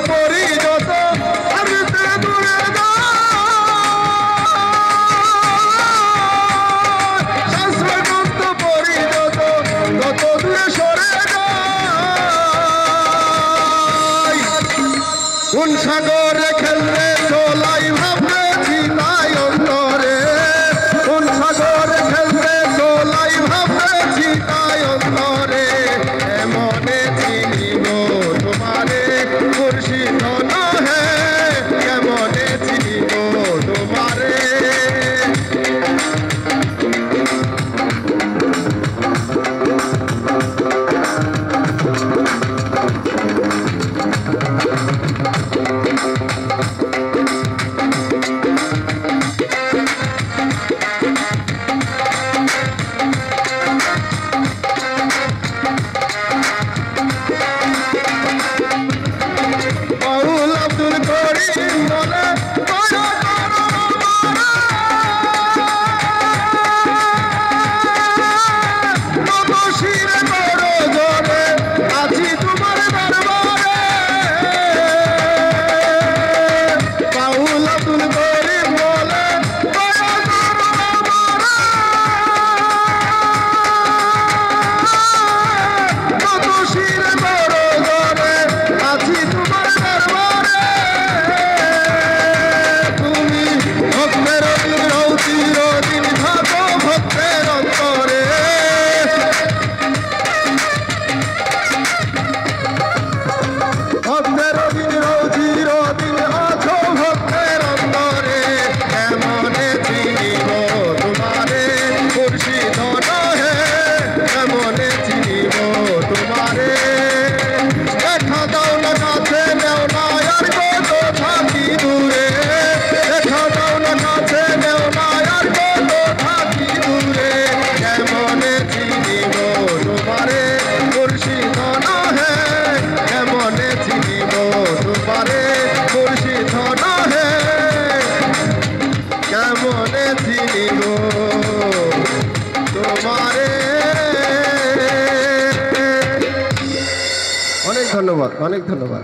পরি যত আমি দূরে শাস্ত্রগ্রন্থ পরি যত তত দূরে সরে যায়। কোন সাগরে খেলতে চলাই ভাবতেছি তাই অন্তরে, কোন সাগরে খেলতে চলাই ভাবতেছি তাই অন্তরে। এমনে চিনিব তোমারে মুর্শিদ নহে, কেমনে চিনিব তোমারে। বাউল আব্দুল করিম বলে আছি তোমার দরবারে। বাউল আব্দুল করিম বলে শিরে বড় জরে আছি তোমার দরবারে। তুমি ভক্তের চিরদিন থাকো ভক্তের অন্তরে, ভক্তের চিরদিন আছো ভক্তের অন্তরে। এমনে চিনিব তোমারে মুর্শিদ নহে, এমনে চিনিব তোমারে। দেখা দাও না কাছে নেও না আর কত থাকি দূরে, দেখা দাও না কাছে নেও না আর কত থাকি দূরে। কেমনে চিনিব তোমারে মুর্শিদ নহে, কেমনে চিনিব তোমারে মুর্শিদ নহে, কেমনে চিনিব তোমারে। অনেক ধন্যবাদ, অনেক ধন্যবাদ।